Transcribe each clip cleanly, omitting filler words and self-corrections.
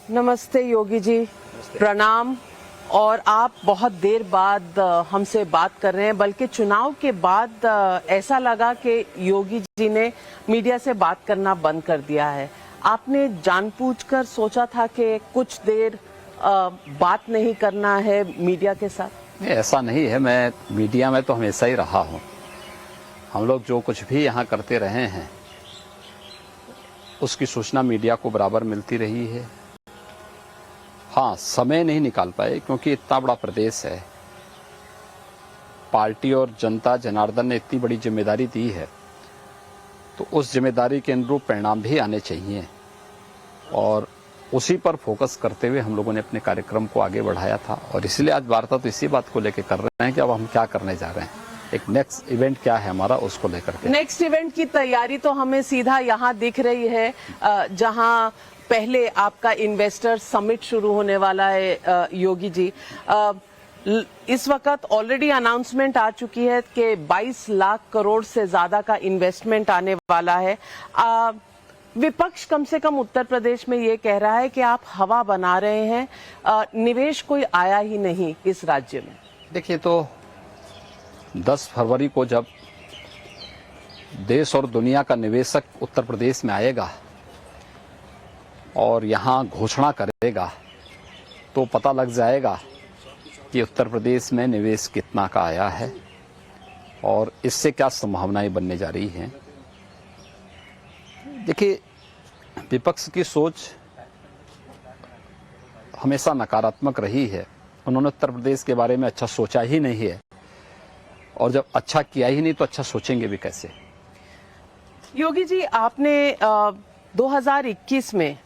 नमस्ते योगी जी, प्रणाम। और आप बहुत देर बाद हमसे बात कर रहे हैं, बल्कि चुनाव के बाद ऐसा लगा कि योगी जी ने मीडिया से बात करना बंद कर दिया है। आपने जानबूझकर सोचा था कि कुछ देर बात नहीं करना है मीडिया के साथ? नहीं, ऐसा नहीं है। मैं मीडिया में तो हमेशा ही रहा हूँ। हम लोग जो कुछ भी यहाँ करते रहे हैं उसकी सूचना मीडिया को बराबर मिलती रही है। हाँ, समय नहीं निकाल पाए क्योंकि इतना बड़ा प्रदेश है, पार्टी और जनता जनार्दन ने इतनी बड़ी जिम्मेदारी दी है, तो उस जिम्मेदारी के अनुरूप परिणाम भी आने चाहिए और उसी पर फोकस करते हुए हम लोगों ने अपने कार्यक्रम को आगे बढ़ाया था। और इसलिए आज वार्ता तो इसी बात को लेकर कर रहे हैं कि अब हम क्या करने जा रहे हैं, एक नेक्स्ट इवेंट क्या है हमारा, उसको लेकर के। नेक्स्ट इवेंट की तैयारी तो हमें सीधा यहाँ दिख रही है, जहाँ पहले आपका इन्वेस्टर समिट शुरू होने वाला है। योगी जी, इस वक्त ऑलरेडी अनाउंसमेंट आ चुकी है कि 22 लाख करोड़ से ज्यादा का इन्वेस्टमेंट आने वाला है। विपक्ष कम से कम उत्तर प्रदेश में ये कह रहा है कि आप हवा बना रहे हैं, निवेश कोई आया ही नहीं इस राज्य में। देखिए, तो 10 फरवरी को जब देश और दुनिया का निवेशक उत्तर प्रदेश में आएगा और यहाँ घोषणा करेगा तो पता लग जाएगा कि उत्तर प्रदेश में निवेश कितना का आया है और इससे क्या संभावनाएं बनने जा रही हैं। देखिए, विपक्ष की सोच हमेशा नकारात्मक रही है। उन्होंने उत्तर प्रदेश के बारे में अच्छा सोचा ही नहीं है और जब अच्छा किया ही नहीं तो अच्छा सोचेंगे भी कैसे। योगी जी, आपने 2021 में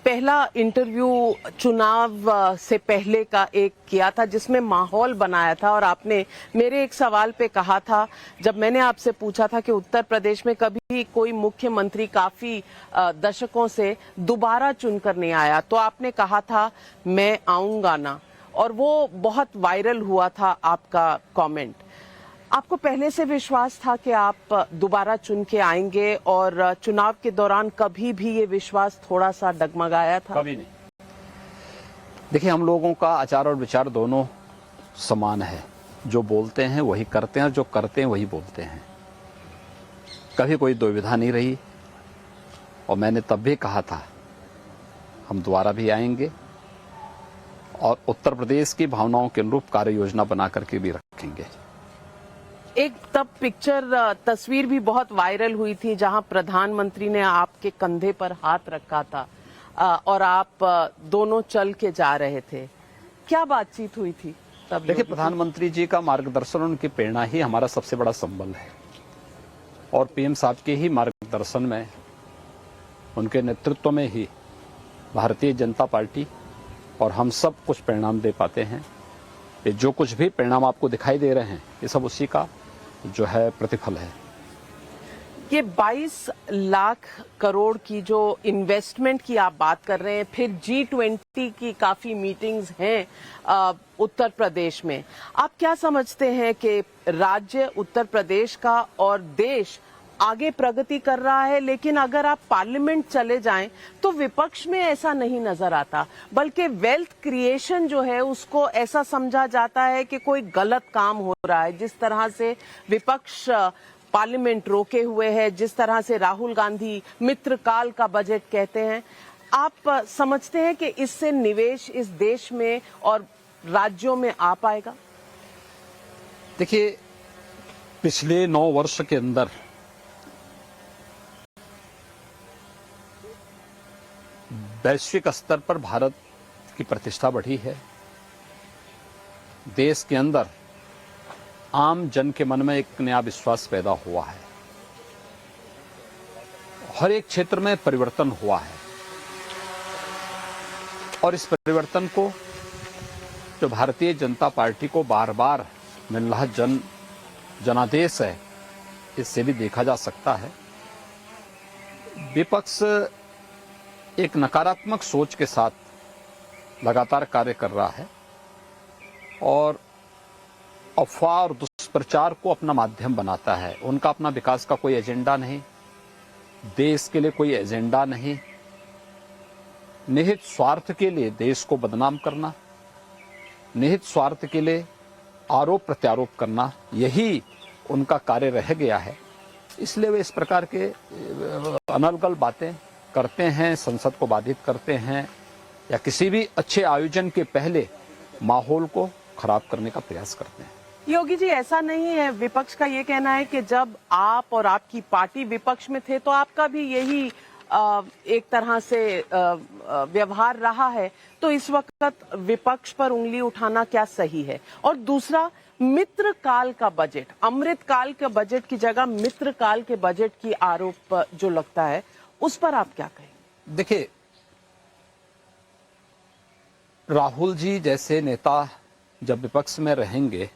पहला इंटरव्यू चुनाव से पहले का एक किया था जिसमें माहौल बनाया था और आपने मेरे एक सवाल पे कहा था, जब मैंने आपसे पूछा था कि उत्तर प्रदेश में कभी कोई मुख्यमंत्री काफी दशकों से दोबारा चुनकर नहीं आया, तो आपने कहा था मैं आऊंगा ना, और वो बहुत वायरल हुआ था आपका कमेंट। आपको पहले से विश्वास था कि आप दोबारा चुन के आएंगे और चुनाव के दौरान कभी भी ये विश्वास थोड़ा सा डगमगाया था? कभी नहीं। देखिए, हम लोगों का आचार और विचार दोनों समान है। जो बोलते हैं वही करते हैं, जो करते हैं वही बोलते हैं। कभी कोई दुविधा नहीं रही और मैंने तब भी कहा था हम दोबारा भी आएंगे और उत्तर प्रदेश की भावनाओं के अनुरूप कार्य योजना बना करके भी रखेंगे। एक तब तस्वीर भी बहुत वायरल हुई थी जहां प्रधानमंत्री ने आपके कंधे पर हाथ रखा था और आप दोनों चल के जा रहे थे। क्या बातचीत हुई थी तब? देखिए, प्रधानमंत्री जी का मार्गदर्शन, उनकी प्रेरणा ही हमारा सबसे बड़ा संबल है और पीएम साहब के ही मार्गदर्शन में, उनके नेतृत्व में ही भारतीय जनता पार्टी और हम सब कुछ परिणाम दे पाते हैं। ये जो कुछ भी परिणाम आपको दिखाई दे रहे हैं ये सब उसी का जो है प्रतिफल है। ये 22 लाख करोड़ की जो इन्वेस्टमेंट की आप बात कर रहे हैं, फिर G20 की काफी मीटिंग्स हैं उत्तर प्रदेश में, आप क्या समझते हैं कि राज्य उत्तर प्रदेश का और देश आगे प्रगति कर रहा है? लेकिन अगर आप पार्लियामेंट चले जाएं तो विपक्ष में ऐसा नहीं नजर आता, बल्कि वेल्थ क्रिएशन जो है उसको ऐसा समझा जाता है कि कोई गलत काम हो रहा है। जिस तरह से विपक्ष पार्लियामेंट रोके हुए है, जिस तरह से राहुल गांधी मित्रकाल का बजट कहते हैं, आप समझते हैं कि इससे निवेश इस देश में और राज्यों में आ पाएगा? देखिए, पिछले 9 वर्ष के अंदर वैश्विक स्तर पर भारत की प्रतिष्ठा बढ़ी है। देश के अंदर आम जन के मन में एक नया विश्वास पैदा हुआ है। हर एक क्षेत्र में परिवर्तन हुआ है और इस परिवर्तन को जो भारतीय जनता पार्टी को बार बार मिल रहा जनादेश है, इससे भी देखा जा सकता है। विपक्ष एक नकारात्मक सोच के साथ लगातार कार्य कर रहा है और अफवाह और दुष्प्रचार को अपना माध्यम बनाता है। उनका अपना विकास का कोई एजेंडा नहीं, देश के लिए कोई एजेंडा नहीं, निहित स्वार्थ के लिए देश को बदनाम करना, निहित स्वार्थ के लिए आरोप प्रत्यारोप करना, यही उनका कार्य रह गया है। इसलिए वे इस प्रकार के अनर्गल बातें करते हैं, संसद को बाधित करते हैं या किसी भी अच्छे आयोजन के पहले माहौल को खराब करने का प्रयास करते हैं। योगी जी, ऐसा नहीं है, विपक्ष का ये कहना है कि जब आप और आपकी पार्टी विपक्ष में थे तो आपका भी यही एक तरह से व्यवहार रहा है, तो इस वक्त विपक्ष पर उंगली उठाना क्या सही है? और दूसरा, मित्र काल का बजट, अमृत काल के बजट की जगह मित्र काल के बजट की आरोप जो लगता है, उस पर आप क्या कहें? देखिए, राहुल जी जैसे नेता जब विपक्ष में रहेंगे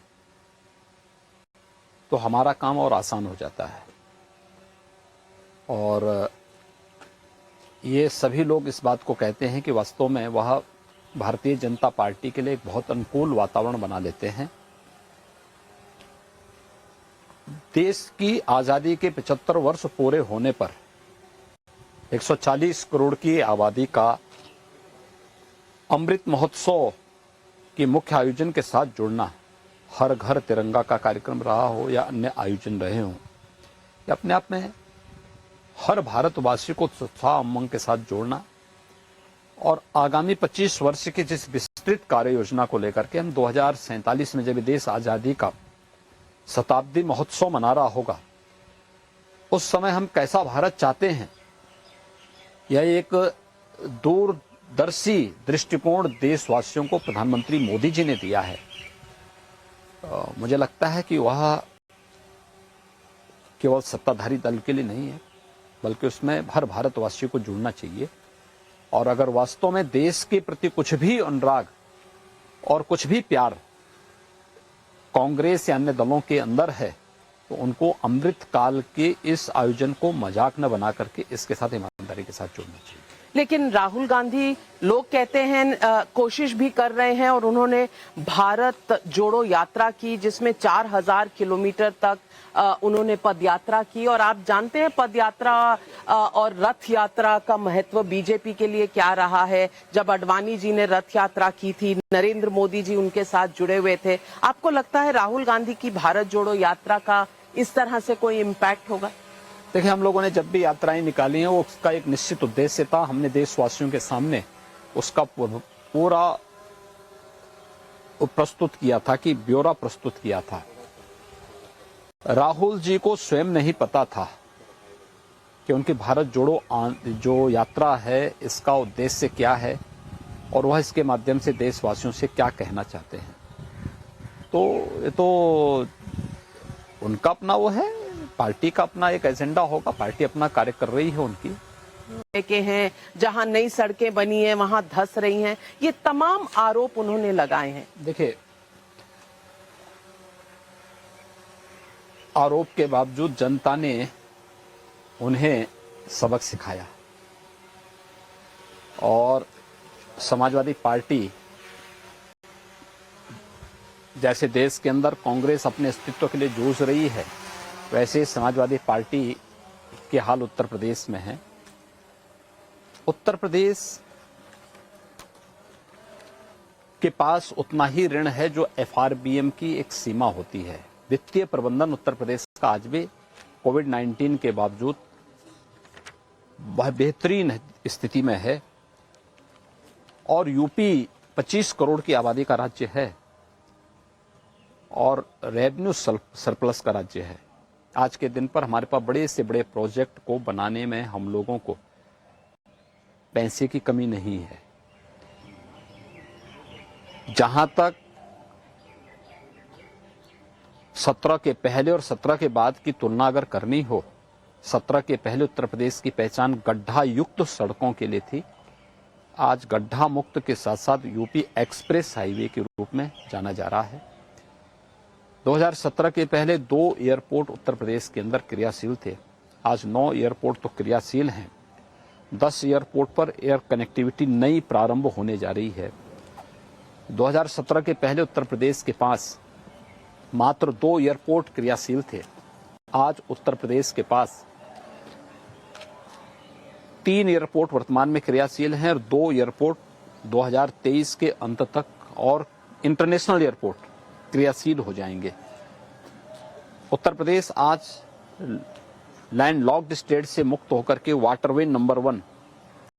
तो हमारा काम और आसान हो जाता है। और ये सभी लोग इस बात को कहते हैं कि वास्तव में वह भारतीय जनता पार्टी के लिए एक बहुत अनुकूल वातावरण बना लेते हैं। देश की आजादी के 75 वर्ष पूरे होने पर 140 करोड़ की आबादी का अमृत महोत्सव के मुख्य आयोजन के साथ जुड़ना, हर घर तिरंगा का कार्यक्रम रहा हो या अन्य आयोजन रहे हों, ये अपने आप में हर भारतवासी को उत्साह उमंग के साथ जोड़ना और आगामी 25 वर्ष की जिस विस्तृत कार्य योजना को लेकर के हम 2047 में जब देश आजादी का शताब्दी महोत्सव मना रहा होगा, उस समय हम कैसा भारत चाहते हैं, यह एक दूरदर्शी दृष्टिकोण देशवासियों को प्रधानमंत्री मोदी जी ने दिया है। मुझे लगता है कि वह केवल सत्ताधारी दल के लिए नहीं है, बल्कि उसमें हर भारतवासी को जुड़ना चाहिए। और अगर वास्तव में देश के प्रति कुछ भी अनुराग और कुछ भी प्यार कांग्रेस या अन्य दलों के अंदर है, तो उनको अमृत काल के इस आयोजन को मजाक न बना करके इसके साथ ईमानदारी के साथ जुड़ना चाहिए। लेकिन राहुल गांधी, लोग कहते हैं, कोशिश भी कर रहे हैं और उन्होंने भारत जोड़ो यात्रा की, जिसमें 4000 किलोमीटर तक उन्होंने पदयात्रा की। और आप जानते हैं पदयात्रा और रथ यात्रा का महत्व बीजेपी के लिए क्या रहा है। जब अडवाणी जी ने रथ यात्रा की थी, नरेंद्र मोदी जी उनके साथ जुड़े हुए थे। आपको लगता है राहुल गांधी की भारत जोड़ो यात्रा का इस तरह से कोई इम्पैक्ट होगा? देखिए, हम लोगों ने जब भी यात्राएं निकाली हैं, वो उसका एक निश्चित उद्देश्य था। हमने देशवासियों के सामने उसका पूरा प्रस्तुत किया था, कि ब्यौरा प्रस्तुत किया था। राहुल जी को स्वयं नहीं पता था कि उनकी भारत जोड़ो जो यात्रा है, इसका उद्देश्य क्या है और वह इसके माध्यम से देशवासियों से क्या कहना चाहते हैं। तो ये तो उनका अपना वो है, पार्टी का अपना एक एजेंडा होगा, पार्टी अपना कार्य कर रही है उनकी। के हैं, जहां नई सड़कें बनी हैं वहां धंस रही हैं, ये तमाम आरोप उन्होंने लगाए हैं। देखिए, आरोप के बावजूद जनता ने उन्हें सबक सिखाया और समाजवादी पार्टी जैसे देश के अंदर कांग्रेस अपने अस्तित्व के लिए जूझ रही है, वैसे समाजवादी पार्टी के हाल उत्तर प्रदेश में है। उत्तर प्रदेश के पास उतना ही ऋण है जो एफआरबीएम की एक सीमा होती है। वित्तीय प्रबंधन उत्तर प्रदेश का आज भी कोविड-19 के बावजूद वह बेहतरीन स्थिति में है। और यूपी 25 करोड़ की आबादी का राज्य है और रेवेन्यू सरप्लस का राज्य है। आज के दिन पर हमारे पास बड़े से बड़े प्रोजेक्ट को बनाने में हम लोगों को पैसे की कमी नहीं है। जहां तक 17 के पहले और 17 के बाद की तुलना अगर करनी हो, 17 के पहले उत्तर प्रदेश की पहचान गड्ढा युक्त सड़कों के लिए थी। आज गड्ढा मुक्त के साथ साथ यूपी एक्सप्रेस हाईवे के रूप में जाना जा रहा है। 2017 के पहले 2 एयरपोर्ट उत्तर प्रदेश के अंदर क्रियाशील थे, आज 9 एयरपोर्ट तो क्रियाशील हैं। 10 एयरपोर्ट पर एयर कनेक्टिविटी नई प्रारंभ होने जा रही है। 2017 के पहले उत्तर प्रदेश के पास मात्र 2 एयरपोर्ट क्रियाशील थे, आज उत्तर प्रदेश के पास 3 एयरपोर्ट वर्तमान में क्रियाशील हैं और 2 एयरपोर्ट 2023 के अंत तक और इंटरनेशनल एयरपोर्ट क्रियाशील हो जाएंगे। उत्तर प्रदेश आज लैंडलॉक्ड स्टेट से मुक्त होकर के वाटरवे नंबर 1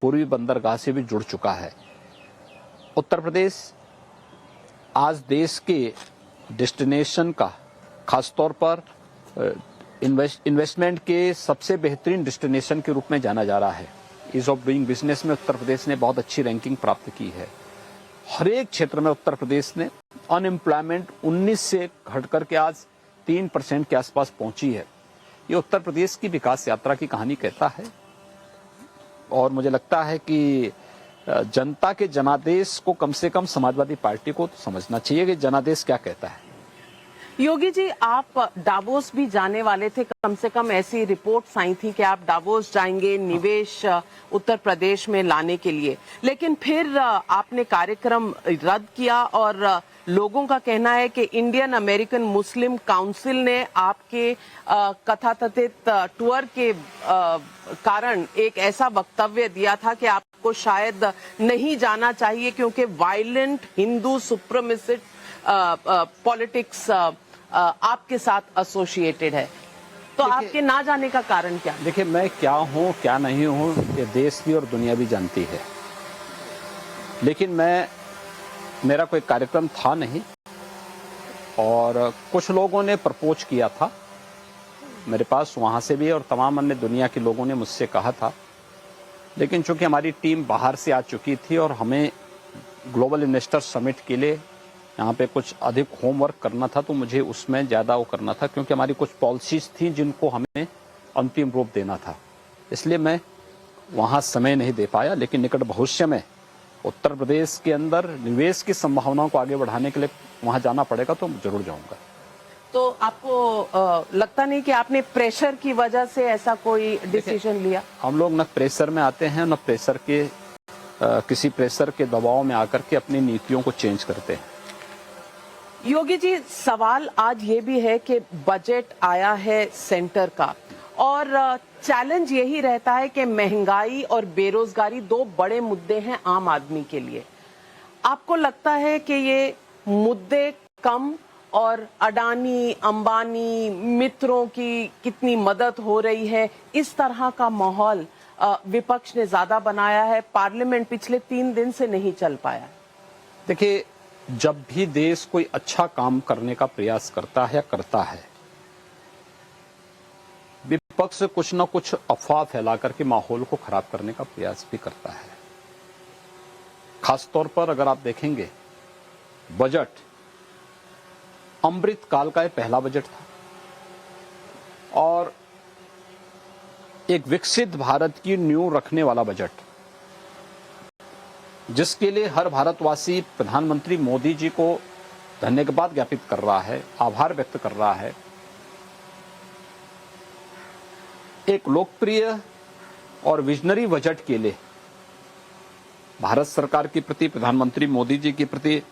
पूर्वी बंदरगाह से भी जुड़ चुका है। उत्तर प्रदेश आज देश के डेस्टिनेशन का, खासतौर पर इन्वेस्टमेंट के सबसे बेहतरीन डेस्टिनेशन के रूप में जाना जा रहा है। ईज ऑफ डूइंग बिजनेस में उत्तर प्रदेश ने बहुत अच्छी रैंकिंग प्राप्त की है। हर एक क्षेत्र में उत्तर प्रदेश ने अनएम्प्लॉयमेंट 19 से घट करके आज 3% के आसपास पहुंची है। ये उत्तर प्रदेश की विकास यात्रा की कहानी कहता है और मुझे लगता है कि जनता के जनादेश को कम से कम समाजवादी पार्टी को तो समझना चाहिए कि जनादेश क्या कहता है। योगी जी, आप डावोस भी जाने वाले थे, कम से कम ऐसी रिपोर्ट्स आई थी कि आप डावोस जाएंगे निवेश उत्तर प्रदेश में लाने के लिए, लेकिन फिर आपने कार्यक्रम रद्द किया और लोगों का कहना है कि इंडियन अमेरिकन मुस्लिम काउंसिल ने आपके कथाकथित टूर के कारण एक ऐसा वक्तव्य दिया था कि आपको शायद नहीं जाना चाहिए क्योंकि वायलेंट हिंदू सुप्रीमेसिस्ट पॉलिटिक्स आपके साथ एसोसिएटेड है। तो आपके ना जाने का कारण क्या? देखिए, मैं क्या हूं क्या नहीं हूं ये देश भी और दुनिया भी जानती है, लेकिन मेरा कोई कार्यक्रम था नहीं और कुछ लोगों ने प्रपोज किया था मेरे पास, वहां से भी और तमाम अन्य दुनिया के लोगों ने मुझसे कहा था, लेकिन चूंकि हमारी टीम बाहर से आ चुकी थी और हमें ग्लोबल इन्वेस्टर समिट के लिए यहाँ पे कुछ अधिक होमवर्क करना था, तो मुझे उसमें ज़्यादा वो करना था क्योंकि हमारी कुछ पॉलिसीज थी जिनको हमें अंतिम रूप देना था, इसलिए मैं वहाँ समय नहीं दे पाया। लेकिन निकट भविष्य में उत्तर प्रदेश के अंदर निवेश की संभावनाओं को आगे बढ़ाने के लिए वहाँ जाना पड़ेगा तो जरूर जाऊँगा। तो आपको लगता नहीं कि आपने प्रेशर की वजह से ऐसा कोई डिसीजन लिया? हम लोग न प्रेशर में आते हैं न प्रेशर के किसी प्रेशर के दबाव में आकर के अपनी नीतियों को चेंज करते हैं। योगी जी, सवाल आज ये भी है कि बजट आया है सेंटर का और चैलेंज यही रहता है कि महंगाई और बेरोजगारी 2 बड़े मुद्दे हैं आम आदमी के लिए। आपको लगता है कि ये मुद्दे कम और अडानी अंबानी मित्रों की कितनी मदद हो रही है, इस तरह का माहौल विपक्ष ने ज्यादा बनाया है? पार्लियामेंट पिछले 3 दिन से नहीं चल पाया। देखिए, जब भी देश कोई अच्छा काम करने का प्रयास करता है, विपक्ष कुछ न कुछ अफवाह फैला करके माहौल को खराब करने का प्रयास भी करता है। खासतौर पर अगर आप देखेंगे, बजट अमृत काल का पहला बजट था और एक विकसित भारत की नींव रखने वाला बजट, जिसके लिए हर भारतवासी प्रधानमंत्री मोदी जी को धन्यवाद ज्ञापित कर रहा है, आभार व्यक्त कर रहा है। एक लोकप्रिय और विजनरी बजट के लिए भारत सरकार के प्रति, प्रधानमंत्री मोदी जी के प्रति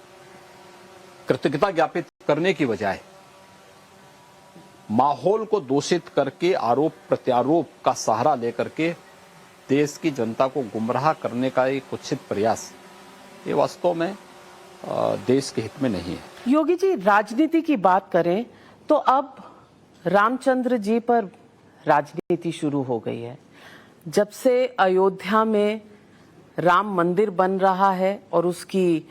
कृतज्ञता ज्ञापित करने की बजाय माहौल को दूषित करके आरोप प्रत्यारोप का सहारा लेकर के देश की जनता को गुमराह करने का एक कुत्सित प्रयास, ये वास्तव में देश के हित में नहीं है। योगी जी, राजनीति की बात करें तो अब रामचंद्र जी पर राजनीति शुरू हो गई है। जब से अयोध्या में राम मंदिर बन रहा है और उसकी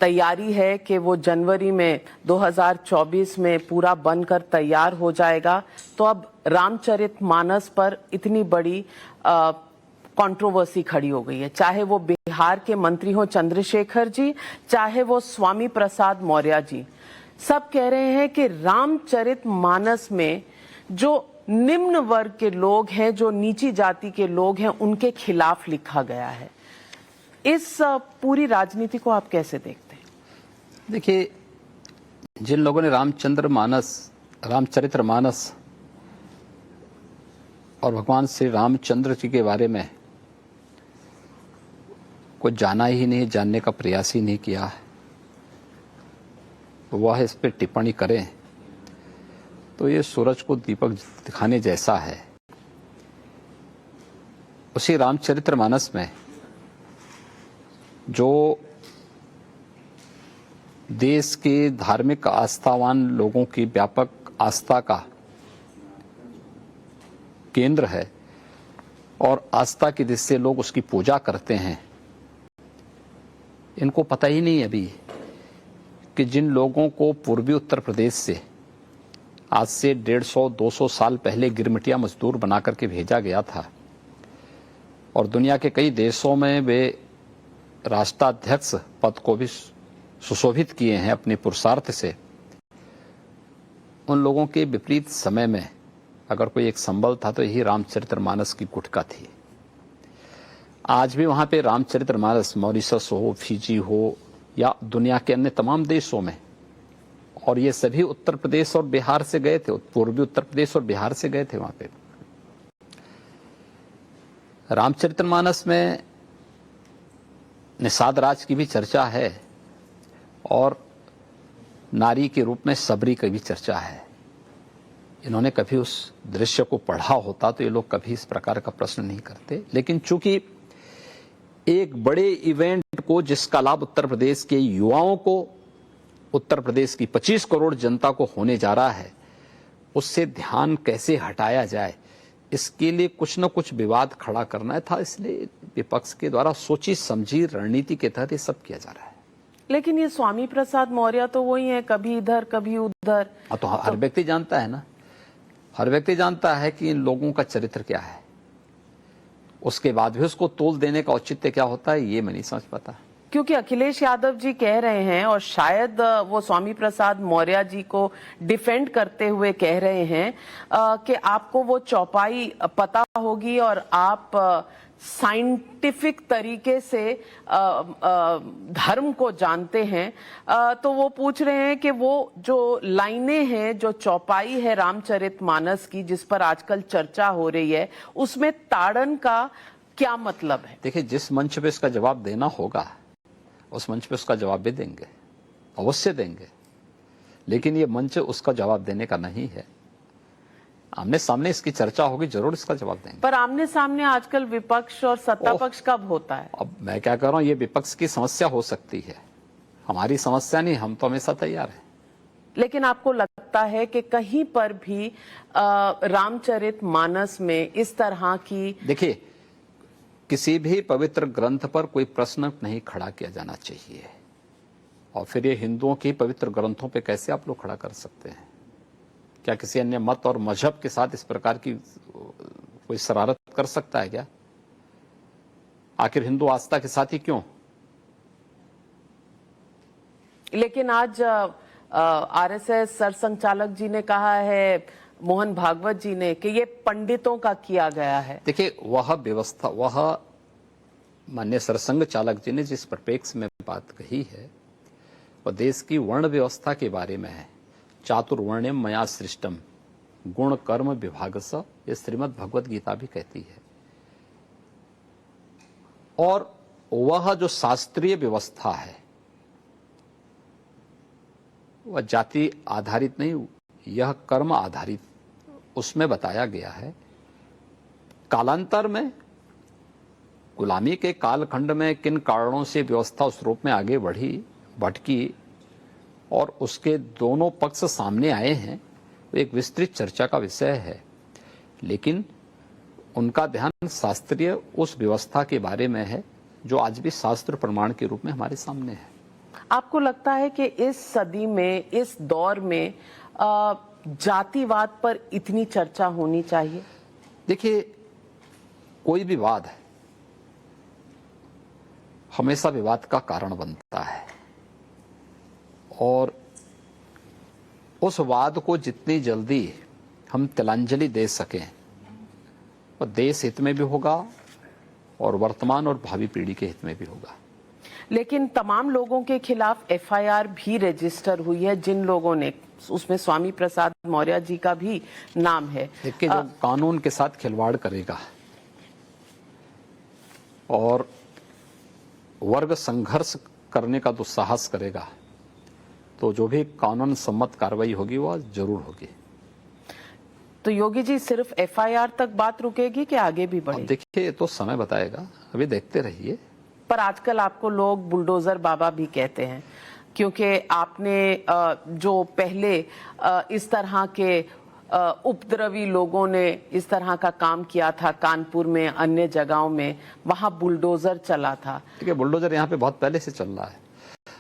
तैयारी है कि वो जनवरी में 2024 में पूरा बनकर तैयार हो जाएगा, तो अब रामचरितमानस पर इतनी बड़ी कंट्रोवर्सी खड़ी हो गई है। चाहे वो बिहार के मंत्री हो चंद्रशेखर जी, चाहे वो स्वामी प्रसाद मौर्य जी, सब कह रहे हैं कि रामचरितमानस में जो निम्न वर्ग के लोग हैं, जो नीची जाति के लोग हैं, उनके खिलाफ लिखा गया है। इस पूरी राजनीति को आप कैसे देखते हैं? देखिए, जिन लोगों ने रामचरितमानस और भगवान श्री रामचंद्र जी के बारे में कुछ जाना ही नहीं, जानने का प्रयास ही नहीं किया है, तो वह इस पर टिप्पणी करें तो ये सूरज को दीपक दिखाने जैसा है। उसी रामचरितमानस में जो देश के धार्मिक आस्थावान लोगों की व्यापक आस्था का केंद्र है और आस्था की दृष्टि से लोग उसकी पूजा करते हैं, इनको पता ही नहीं अभी कि जिन लोगों को पूर्वी उत्तर प्रदेश से आज से 150-200 साल पहले गिरमिटिया मजदूर बना करके भेजा गया था और दुनिया के कई देशों में वे राष्ट्राध्यक्ष पद को भी सुशोभित किए हैं अपने पुरुषार्थ से, उन लोगों के विपरीत समय में अगर कोई एक संबल था तो यही रामचरितमानस की गुटका थी। आज भी वहां पे रामचरितमानस मॉरिशस हो, फिजी हो या दुनिया के अन्य तमाम देशों में, और ये सभी उत्तर प्रदेश और बिहार से गए थे, पूर्वी उत्तर प्रदेश और बिहार से गए थे वहां पे। रामचरितमानस में निषाद राज की भी चर्चा है और नारी के रूप में सबरी की भी चर्चा है। इन्होंने कभी उस दृश्य को पढ़ा होता तो ये लोग कभी इस प्रकार का प्रश्न नहीं करते, लेकिन चूंकि एक बड़े इवेंट को जिसका लाभ उत्तर प्रदेश के युवाओं को, उत्तर प्रदेश की 25 करोड़ जनता को होने जा रहा है, उससे ध्यान कैसे हटाया जाए, इसके लिए कुछ न कुछ विवाद खड़ा करना था। इसलिए विपक्ष के द्वारा सोची समझी रणनीति के तहत ये सब किया जा रहा है। लेकिन ये स्वामी प्रसाद मौर्य तो वही है, कभी इधर कभी उधर। तो हर व्यक्ति जानता है ना, हर व्यक्ति जानता है कि इन लोगों का चरित्र क्या है, उसके बाद भी उसको तोल देने का औचित्य क्या होता है, ये मैं नहीं समझ पाता। क्योंकि अखिलेश यादव जी कह रहे हैं और शायद वो स्वामी प्रसाद मौर्य जी को डिफेंड करते हुए कह रहे हैं कि आपको वो चौपाई पता होगी और आप साइंटिफिक तरीके से धर्म को जानते हैं, तो वो पूछ रहे हैं कि वो जो लाइनें हैं, जो चौपाई है रामचरितमानस की जिस पर आजकल चर्चा हो रही है, उसमें ताड़न का क्या मतलब है? देखिए, जिस मंच पे इसका जवाब देना होगा उस मंच पे उसका जवाब भी देंगे, अवश्य देंगे, लेकिन ये मंच उसका जवाब देने का नहीं है। आमने सामने इसकी चर्चा होगी, जरूर इसका जवाब देंगे। पर आमने सामने आजकल विपक्ष और सत्ता पक्ष कब होता है? अब मैं क्या कर रहा हूं, ये विपक्ष की समस्या हो सकती है, हमारी समस्या नहीं, हम तो हमेशा तैयार हैं। लेकिन आपको लगता है कि कहीं पर भी रामचरितमानस में इस तरह की, देखिए, किसी भी पवित्र ग्रंथ पर कोई प्रश्न नहीं खड़ा किया जाना चाहिए, और फिर ये हिंदुओं की पवित्र ग्रंथों पे कैसे आप लोग खड़ा कर सकते हैं? क्या किसी अन्य मत और मजहब के साथ इस प्रकार की कोई शरारत कर सकता है क्या? आखिर हिंदू आस्था के साथ ही क्यों? लेकिन आज आरएसएस सरसंघचालक जी ने कहा है, मोहन भागवत जी ने, कि ये पंडितों का किया गया है। देखिए, वह व्यवस्था, वह माननीय सरसंघ चालक जी ने जिस परिप्रेक्ष्य में बात कही है वह देश की वर्ण व्यवस्था के बारे में है। चातुर्वर्ण्यम मया सृष्टम गुण कर्म विभागस, ये श्रीमद् भगवत गीता भी कहती है। और वह जो शास्त्रीय व्यवस्था है वह जाति आधारित नहीं, यह कर्म आधारित, उसमें बताया गया है। कालांतर में गुलामी के कालखंड में किन कारणों से व्यवस्था उस रूप में आगे बढ़ी, भटकी, और उसके दोनों पक्ष सामने आए हैं, एक विस्तृत चर्चा का विषय है। लेकिन उनका ध्यान शास्त्रीय उस व्यवस्था के बारे में है जो आज भी शास्त्र प्रमाण के रूप में हमारे सामने है। आपको लगता है कि इस सदी में, इस दौर में जातिवाद पर इतनी चर्चा होनी चाहिए? देखिए, कोई भी विवाद है हमेशा विवाद का कारण बनता है, और उस वाद को जितनी जल्दी हम तिलांजलि दे सकें वो देश हित में भी होगा और वर्तमान और भावी पीढ़ी के हित में भी होगा। लेकिन तमाम लोगों के खिलाफ एफआईआर भी रजिस्टर हुई है, जिन लोगों ने, उसमें स्वामी प्रसाद मौर्य जी का भी नाम है। देखिए, जो कानून के साथ खिलवाड़ करेगा और वर्ग संघर्ष करने का दुस्साहस करेगा, तो जो भी कानून सम्मत कार्रवाई होगी वह जरूर होगी। तो योगी जी सिर्फ एफआईआर तक बात रुकेगी कि आगे भी अब बढ़ेगी? देखिए, ये तो समय बताएगा, अभी देखते रहिए। पर आजकल आपको लोग बुलडोजर बाबा भी कहते हैं, क्योंकि आपने जो पहले इस तरह के उपद्रवी लोगों ने इस तरह का काम किया था कानपुर में, अन्य जगहों में, वहां बुलडोजर चला था। देखिए, बुलडोजर यहाँ पे बहुत पहले से चल रहा है।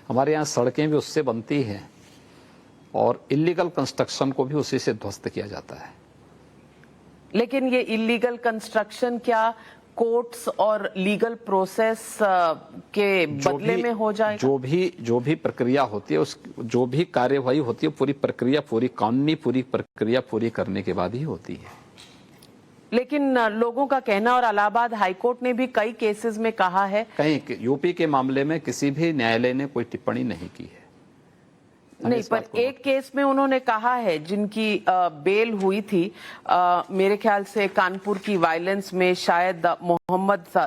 हमारे यहाँ सड़कें भी उससे बनती हैं और इलीगल कंस्ट्रक्शन को भी उसी से ध्वस्त किया जाता है। लेकिन ये इलीगल कंस्ट्रक्शन क्या कोर्ट्स और लीगल प्रोसेस के बदले में हो जाएगा? जो भी प्रक्रिया होती है, उस जो भी कार्यवाही होती है, पूरी प्रक्रिया, पूरी कानूनी पूरी प्रक्रिया पूरी करने के बाद ही होती है। लेकिन लोगों का कहना, और इलाहाबाद हाईकोर्ट ने भी कई केसेस में कहा है, कहीं यूपी के मामले में किसी भी न्यायालय ने कोई टिप्पणी नहीं की है। नहीं, पर एक केस में उन्होंने कहा है, जिनकी बेल हुई थी, मेरे ख्याल से कानपुर की वायलेंस में, शायद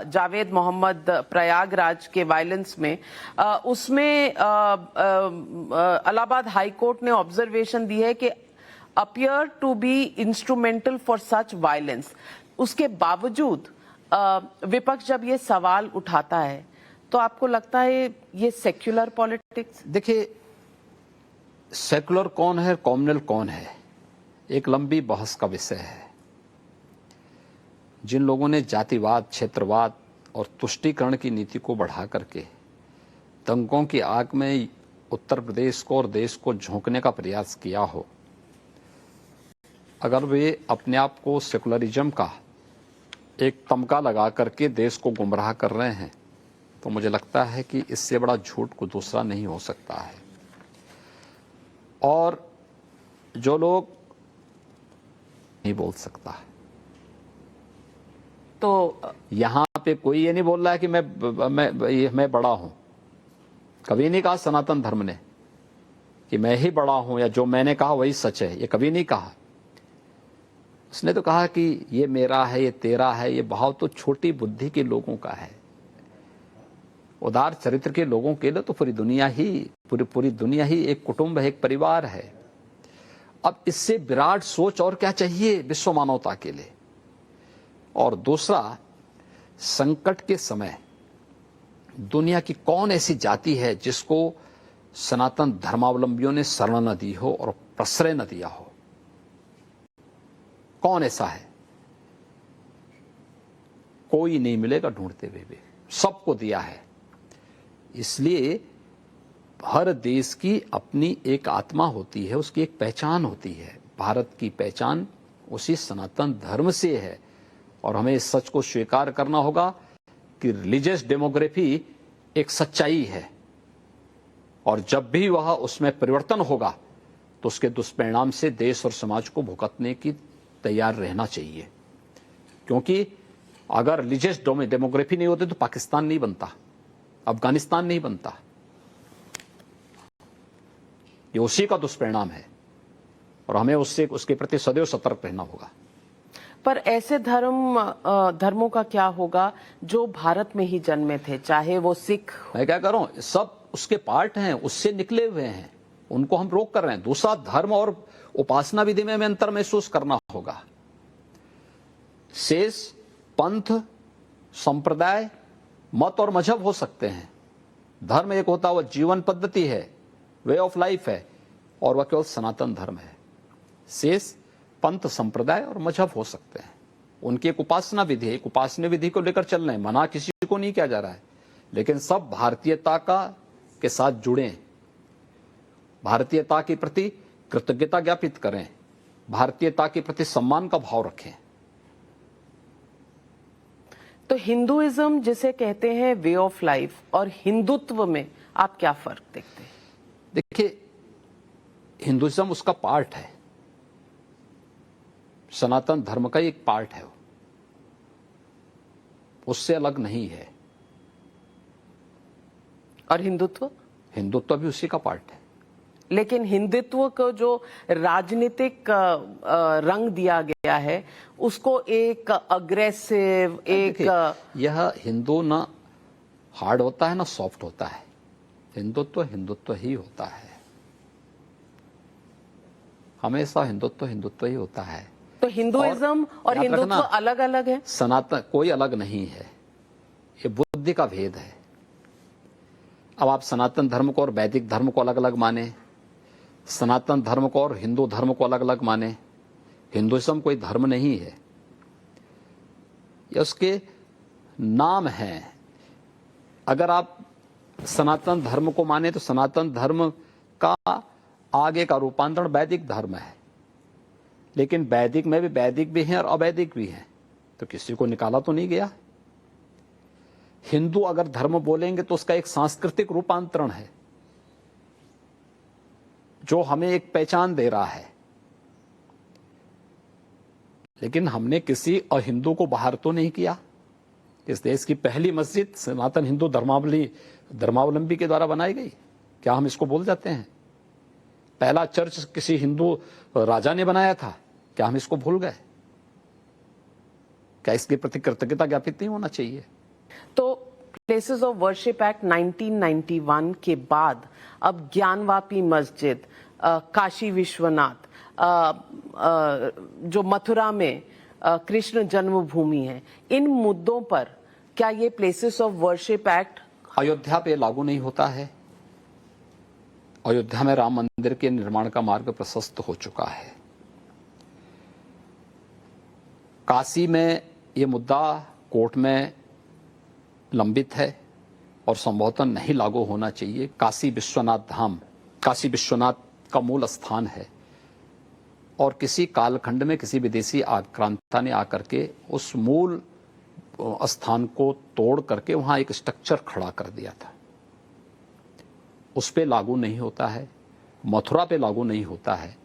जावेद मोहम्मद प्रयागराज के वायलेंस में, उसमें इलाहाबाद हाई कोर्ट ने ऑब्जर्वेशन दी है कि appear to be instrumental for such violence. उसके बावजूद विपक्ष जब ये सवाल उठाता है, तो आपको लगता है ये सेक्युलर पॉलिटिक्स? देखिए, सेकुलर कौन है, कॉम्युनल कौन है, एक लंबी बहस का विषय है। जिन लोगों ने जातिवाद, क्षेत्रवाद और तुष्टीकरण की नीति को बढ़ा करके दंगों की आग में उत्तर प्रदेश को और देश को झोंकने का प्रयास किया हो, अगर वे अपने आप को सेकुलरिज्म का एक तमगा लगा करके देश को गुमराह कर रहे हैं, तो मुझे लगता है कि इससे बड़ा झूठ को दूसरा नहीं हो सकता है। और जो लोग नहीं बोल सकता, तो यहां पे कोई ये नहीं बोल रहा है कि मैं बड़ा हूं। कभी नहीं कहा सनातन धर्म ने कि मैं ही बड़ा हूं या जो मैंने कहा वही सच है, ये कभी नहीं कहा। उसने तो कहा कि ये मेरा है, ये तेरा है। ये भाव तो छोटी बुद्धि के लोगों का है। उदार चरित्र के लोगों के लिए तो पूरी दुनिया ही एक कुटुंब है, एक परिवार है। अब इससे विराट सोच और क्या चाहिए विश्व मानवता के लिए। और दूसरा, संकट के समय दुनिया की कौन ऐसी जाति है जिसको सनातन धर्मावलंबियों ने शरण न दी हो और प्रश्रय न दिया हो? कौन ऐसा है? कोई नहीं मिलेगा ढूंढते हुए भी, सबको दिया है। इसलिए हर देश की अपनी एक आत्मा होती है, उसकी एक पहचान होती है। भारत की पहचान उसी सनातन धर्म से है। और हमें इस सच को स्वीकार करना होगा कि रिलीजियस डेमोग्राफी एक सच्चाई है, और जब भी वह उसमें परिवर्तन होगा तो उसके दुष्परिणाम से देश और समाज को भुगतने की तैयार रहना चाहिए। क्योंकि अगर रिलीजियस डेमोग्राफी नहीं होती तो पाकिस्तान नहीं बनता, अफगानिस्तान नहीं बनता। ये उसी का दुष्परिणाम है और हमें उसके प्रति सदैव सतर्क रहना होगा। पर ऐसे धर्मों का क्या होगा जो भारत में ही जन्मे थे, चाहे वो सिख? मैं क्या कर रहा हूं, सब उसके पार्ट हैं, उससे निकले हुए हैं, उनको हम रोक कर रहे हैं। दूसरा, धर्म और उपासना विधि में हमें अंतर महसूस करना होगा। शेष पंथ, संप्रदाय, मत और मजहब हो सकते हैं। धर्म एक होता है, वह जीवन पद्धति है, वे ऑफ लाइफ है, और वह केवल सनातन धर्म है। शेष पंथ, संप्रदाय और मजहब हो सकते हैं, उनकी एक उपासना विधि है, एक उपासना विधि को लेकर चल रहे हैं। मना किसी को नहीं किया जा रहा है, लेकिन सब भारतीयता के साथ जुड़े, भारतीयता के प्रति कृतज्ञता ज्ञापित करें, भारतीयता के प्रति सम्मान का भाव रखें। तो हिंदुइज्म जिसे कहते हैं वे ऑफ लाइफ, और हिंदुत्व में आप क्या फर्क देखते हैं? देखिए, हिंदुइज्म उसका पार्ट है, सनातन धर्म का एक पार्ट है, उससे अलग नहीं है। और हिंदुत्व भी उसी का पार्ट है। लेकिन हिंदुत्व को जो राजनीतिक रंग दिया गया है, उसको एक अग्रेसिव, एक यह हिंदू ना हार्ड होता है ना सॉफ्ट होता है। हिंदुत्व ही होता है, हमेशा हिंदुत्व ही होता है। तो हिंदुइज्म और याद हिंदुत्व रखना, अलग अलग है? सनातन कोई अलग नहीं है, ये बुद्धि का भेद है। अब आप सनातन धर्म को और वैदिक धर्म को अलग अलग माने, सनातन धर्म को और हिंदू धर्म को अलग अलग माने। हिंदुइज्म कोई धर्म नहीं है, ये उसके नाम हैं। अगर आप सनातन धर्म को माने तो सनातन धर्म का आगे का रूपांतरण वैदिक धर्म है, लेकिन वैदिक में भी वैदिक भी हैं और अवैदिक भी हैं, तो किसी को निकाला तो नहीं गया। हिंदू अगर धर्म बोलेंगे तो उसका एक सांस्कृतिक रूपांतरण है जो हमें एक पहचान दे रहा है, लेकिन हमने किसी अहिंदू को बाहर तो नहीं किया। इस देश की पहली मस्जिद सनातन हिंदू धर्मावलंबी के द्वारा बनाई गई, क्या हम इसको भूल जाते हैं? पहला चर्च किसी हिंदू राजा ने बनाया था, क्या हम इसको भूल गए? क्या इसके प्रति कृतज्ञता ज्ञापित नहीं होना चाहिए? तो प्लेसेस ऑफ वर्शिप एक्ट 1991 के बाद अब ज्ञानवापी मस्जिद, काशी विश्वनाथ, जो मथुरा में कृष्ण जन्मभूमि है, इन मुद्दों पर क्या ये places of worship act Ayodhya पे लागू नहीं होता है? अयोध्या में राम मंदिर के निर्माण का मार्ग प्रशस्त हो चुका है। काशी में ये मुद्दा कोर्ट में लंबित है और संभवतः नहीं लागू होना चाहिए। काशी विश्वनाथ धाम, काशी विश्वनाथ का मूल स्थान है और किसी कालखंड में किसी विदेशी आक्रांता ने आकर के उस मूल स्थान को तोड़ करके वहां एक स्ट्रक्चर खड़ा कर दिया था। उस पे लागू नहीं होता है, मथुरा पे लागू नहीं होता है।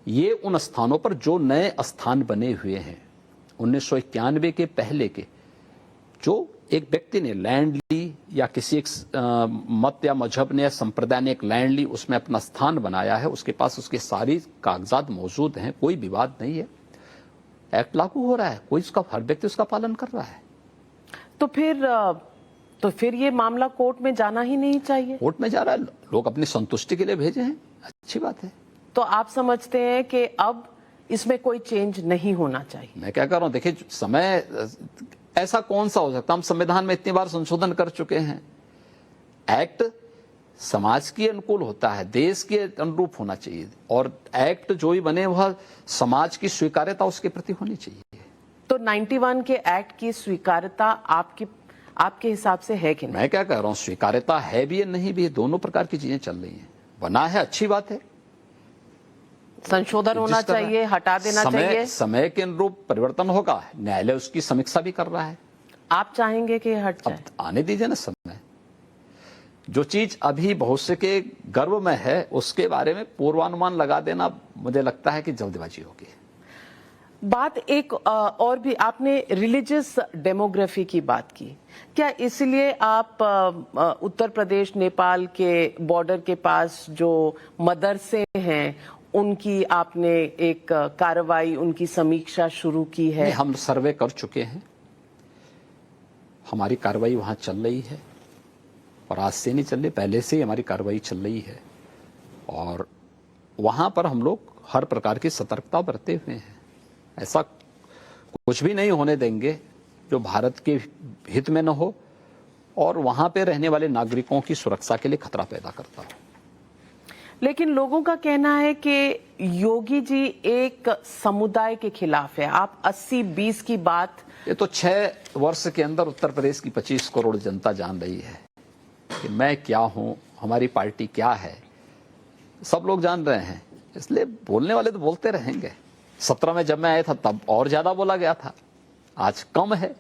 ये उन स्थानों पर जो नए स्थान बने हुए हैं 1991 के पहले के, जो एक व्यक्ति ने लैंड ली या किसी एक मत या मजहब ने या संप्रदाय ने एक लैंड ली, उसमें अपना स्थान बनाया है, उसके पास उसके सारी कागजात मौजूद हैं, कोई विवाद नहीं है, एक्ट लागू हो रहा है, कोई उसका, हर व्यक्ति उसका पालन कर रहा है। तो फिर ये मामला कोर्ट में जाना ही नहीं चाहिए? कोर्ट में जा रहा है, लोग अपनी संतुष्टि के लिए भेजे हैं, अच्छी बात है। तो आप समझते हैं कि अब इसमें कोई चेंज नहीं होना चाहिए? मैं क्या कर रहा हूं, देखिए समय ऐसा कौन सा हो सकता, हम संविधान में इतनी बार संशोधन कर चुके हैं। एक्ट समाज के अनुकूल होता है, देश के अनुरूप होना चाहिए, और एक्ट जो भी बने वह समाज की स्वीकार्यता उसके प्रति होनी चाहिए। तो 91 के एक्ट की स्वीकार्यता आपके हिसाब से है कि नहीं? मैं क्या कह रहा हूं, स्वीकार्यता है भी या नहीं भी, दोनों प्रकार की चीजें चल रही हैं। बना है, अच्छी बात है, संशोधन होना चाहिए, हटा देना चाहिए, समय के अनुरूप परिवर्तन होगा, न्यायालय उसकी समीक्षा भी कर रहा है। आप चाहेंगे कि हट जाए? अब आने दीजिए ना समय। जो चीज अभी भविष्य के गर्भ में है उसके बारे में पूर्वानुमान लगा देना मुझे लगता है कि जल्दबाजी होगी। बात एक और भी, आपने रिलीजियस डेमोग्राफी की बात की, क्या इसलिए आप उत्तर प्रदेश नेपाल के बॉर्डर के पास जो मदरसे हैं उनकी आपने एक कार्रवाई, उनकी समीक्षा शुरू की है? हम सर्वे कर चुके हैं, हमारी कार्रवाई वहां चल रही है, और आज से नहीं चल रही, पहले से ही हमारी कार्रवाई चल रही है, और वहां पर हम लोग हर प्रकार की सतर्कता बरते हुए हैं। ऐसा कुछ भी नहीं होने देंगे जो भारत के हित में न हो और वहां पे रहने वाले नागरिकों की सुरक्षा के लिए खतरा पैदा करता हो। लेकिन लोगों का कहना है कि योगी जी एक समुदाय के खिलाफ है। आप 80-20 की बात, ये तो 6 वर्ष के अंदर उत्तर प्रदेश की 25 करोड़ जनता जान रही है कि मैं क्या हूं, हमारी पार्टी क्या है, सब लोग जान रहे हैं। इसलिए बोलने वाले तो बोलते रहेंगे। 17 में जब मैं आया था तब और ज्यादा बोला गया था, आज कम है,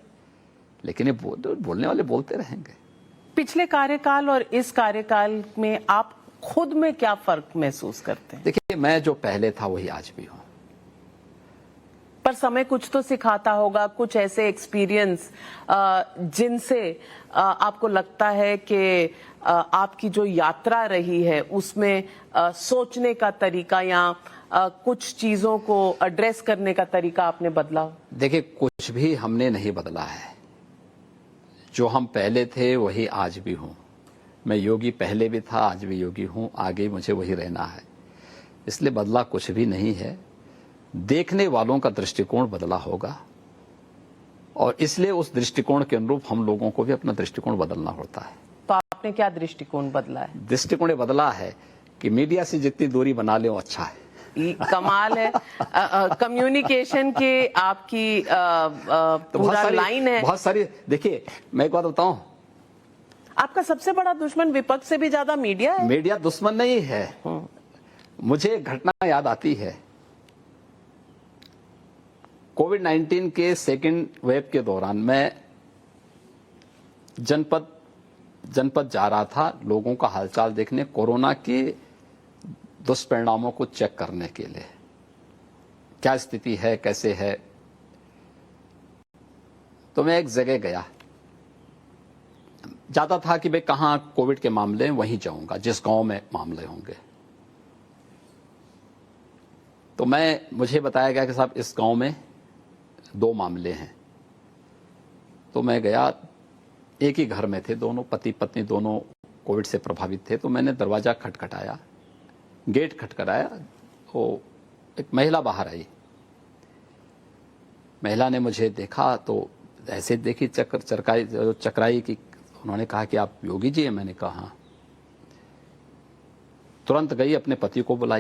लेकिन ये बोलने वाले बोलते रहेंगे। पिछले कार्यकाल और इस कार्यकाल में आप खुद में क्या फर्क महसूस करते हैं? देखिए, मैं जो पहले था वही आज भी हूं। पर समय कुछ तो सिखाता होगा, कुछ ऐसे एक्सपीरियंस जिनसे आपको लगता है कि आपकी जो यात्रा रही है उसमें सोचने का तरीका या कुछ चीजों को एड्रेस करने का तरीका आपने बदला? देखिए, कुछ भी हमने नहीं बदला है, जो हम पहले थे वही आज भी हूं। मैं योगी पहले भी था, आज भी योगी हूं, आगे मुझे वही रहना है, इसलिए बदला कुछ भी नहीं है। देखने वालों का दृष्टिकोण बदला होगा और इसलिए उस दृष्टिकोण के अनुरूप हम लोगों को भी अपना दृष्टिकोण बदलना होता है। तो आपने क्या दृष्टिकोण बदला है? दृष्टिकोण ये बदला है कि मीडिया से जितनी दूरी बना ले वो अच्छा है। ये कमाल है। कम्युनिकेशन के आपकी तो पूरा लाइन है। बहुत सारी। देखिए मैं एक बात बताऊं, आपका सबसे बड़ा दुश्मन विपक्ष से भी ज्यादा मीडिया है। मीडिया दुश्मन नहीं है। मुझे एक घटना याद आती है, कोविड-19 के सेकेंड वेव के दौरान मैं जनपद जा रहा था लोगों का हालचाल देखने, कोरोना के दुष्परिणामों को चेक करने के लिए, क्या स्थिति है, कैसे है। तो मैं एक जगह गया, जाता था कि भाई कहां कोविड के मामले हैं वहीं जाऊंगा जिस गांव में मामले होंगे। तो मुझे बताया गया कि साहब इस गांव में 2 मामले हैं। तो मैं गया, एक ही घर में थे दोनों, पति पत्नी दोनों कोविड से प्रभावित थे। तो मैंने दरवाजा खटखटाया, गेट खटखटाया, तो एक महिला बाहर आई। महिला ने मुझे देखा तो ऐसे देखी चकराई कि उन्होंने कहा कि आप योगी जी हैं? मैंने कहा हाँ। तुरंत गई, अपने पति को बुला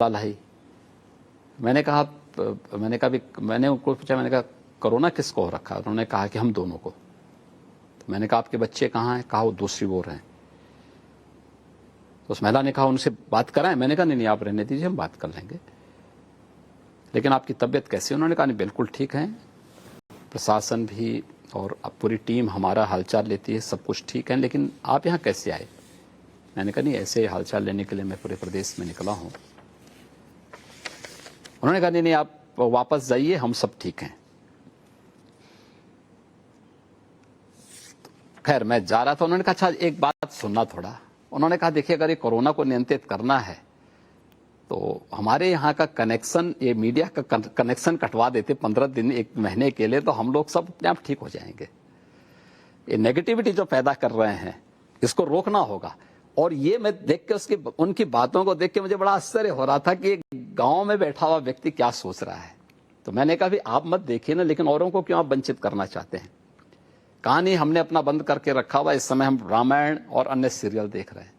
लाई। मैंने उनको पूछा, मैंने कहा कोरोना किसको हो रखा है? उन्होंने कहा कि हम दोनों को। तो मैंने कहा आपके बच्चे कहाँ हैं? कहा वो दूसरी ओर हैं। तो उस महिला ने कहा उनसे बात कराएं? मैंने कहा नहीं आप रहने दीजिए, हम बात कर लेंगे, लेकिन आपकी तबीयत कैसी है? उन्होंने कहा नहीं बिल्कुल ठीक है, प्रशासन भी और अब पूरी टीम हमारा हालचाल लेती है, सब कुछ ठीक है, लेकिन आप यहाँ कैसे आए? मैंने कहा नहीं ऐसे हालचाल लेने के लिए मैं पूरे प्रदेश में निकला हूँ। उन्होंने कहा नहीं आप वापस जाइए, हम सब ठीक हैं। खैर मैं जा रहा था, उन्होंने कहा अच्छा एक बात सुनना थोड़ा। उन्होंने कहा देखिए अगर ये कोरोना को नियंत्रित करना है तो हमारे यहाँ का कनेक्शन, ये मीडिया का कनेक्शन कटवा देते 15 दिन 1 महीने के लिए, तो हम लोग सब अपने आप ठीक हो जाएंगे। ये नेगेटिविटी जो पैदा कर रहे हैं इसको रोकना होगा। और ये मैं देख के उनकी बातों को देख के मुझे बड़ा आश्चर्य हो रहा था कि एक गांव में बैठा हुआ व्यक्ति क्या सोच रहा है। तो मैंने कहा भी आप मत देखिए ना, लेकिन औरों को क्यों आप वंचित करना चाहते हैं? कहानी हमने अपना बंद करके रखा हुआ, इस समय हम रामायण और अन्य सीरियल देख रहे हैं।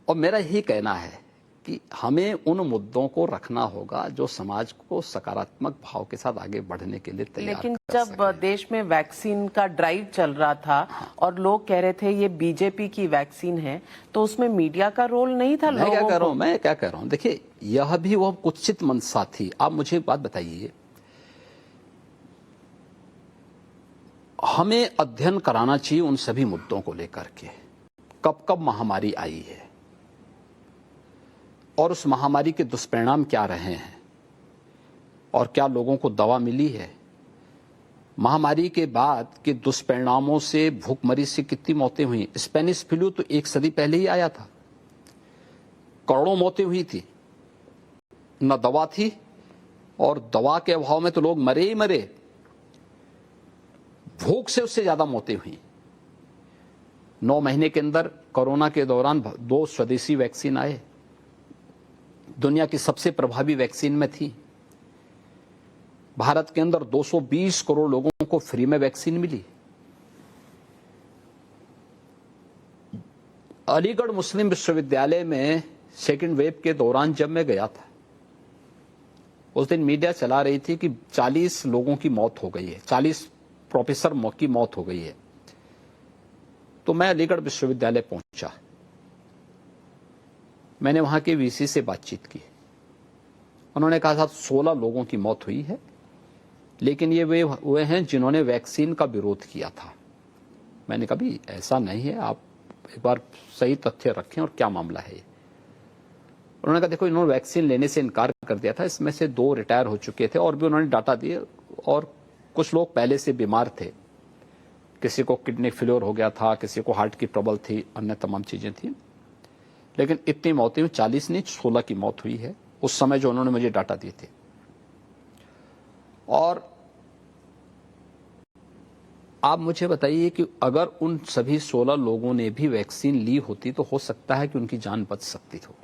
और मेरा यही कहना है कि हमें उन मुद्दों को रखना होगा जो समाज को सकारात्मक भाव के साथ आगे बढ़ने के लिए तैयार लेकिन कर जब सके। देश में वैक्सीन का ड्राइव चल रहा था और लोग कह रहे थे ये बीजेपी की वैक्सीन है, तो उसमें मीडिया का रोल नहीं था? मैं क्या कह रहा हूं, देखिए यह भी वह कुत्सित मंशा थी। आप मुझे एक बात बताइए, हमें अध्ययन कराना चाहिए उन सभी मुद्दों को लेकर के, कब कब महामारी आई है और उस महामारी के दुष्परिणाम क्या रहे हैं और क्या लोगों को दवा मिली है। महामारी के बाद के दुष्परिणामों से भूखमरी से कितनी मौतें हुई। स्पेनिश फ्लू तो 1 सदी पहले ही आया था, करोड़ों मौतें हुई थी, न दवा थी और दवा के अभाव में तो लोग मरे ही मरे, भूख से उससे ज्यादा मौतें हुई। 9 महीने के अंदर कोरोना के दौरान 2 स्वदेशी वैक्सीन आए, दुनिया की सबसे प्रभावी वैक्सीन में थी। भारत के अंदर 220 करोड़ लोगों को फ्री में वैक्सीन मिली। अलीगढ़ मुस्लिम विश्वविद्यालय में सेकेंड वेव के दौरान जब मैं गया था, उस दिन मीडिया चला रही थी कि 40 लोगों की मौत हो गई है, 40 प्रोफेसर की मौत हो गई है। तो मैं अलीगढ़ विश्वविद्यालय पहुंचा, मैंने वहां के वीसी से बातचीत की। उन्होंने कहा साहब 16 लोगों की मौत हुई है, लेकिन ये वे हैं जिन्होंने वैक्सीन का विरोध किया था। मैंने कहा भी ऐसा नहीं है, आप एक बार सही तथ्य रखें और क्या मामला है। उन्होंने कहा देखो इन्होंने वैक्सीन लेने से इनकार कर दिया था, इसमें से 2 रिटायर हो चुके थे और भी उन्होंने डाटा दिए, और कुछ लोग पहले से बीमार थे, किसी को किडनी फेलियर हो गया था, किसी को हार्ट की ट्रबल थी, अन्य तमाम चीजें थी, लेकिन इतनी मौतें 40 नहीं 16 की मौत हुई है उस समय जो उन्होंने मुझे डाटा दिए थे। और आप मुझे बताइए कि अगर उन सभी 16 लोगों ने भी वैक्सीन ली होती तो हो सकता है कि उनकी जान बच सकती हो।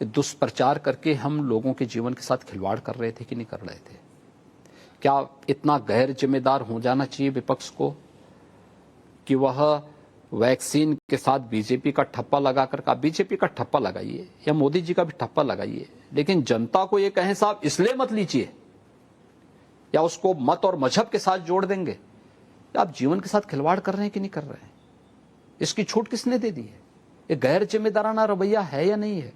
दुष्प्रचार करके हम लोगों के जीवन के साथ खिलवाड़ कर रहे थे कि नहीं कर रहे थे? क्या इतना गैर जिम्मेदार हो जाना चाहिए विपक्ष को कि वह वैक्सीन के साथ बीजेपी का ठप्पा लगाकर, का बीजेपी का ठप्पा लगाइए या मोदी जी का भी ठप्पा लगाइए, लेकिन जनता को ये कहें साहब इसलिए मत लीजिए, या उसको मत और मजहब के साथ जोड़ देंगे? आप जीवन के साथ खिलवाड़ कर रहे हैं कि नहीं कर रहे हैं? इसकी छूट किसने दे दी है? ये गैर जिम्मेदाराना रवैया है या नहीं है?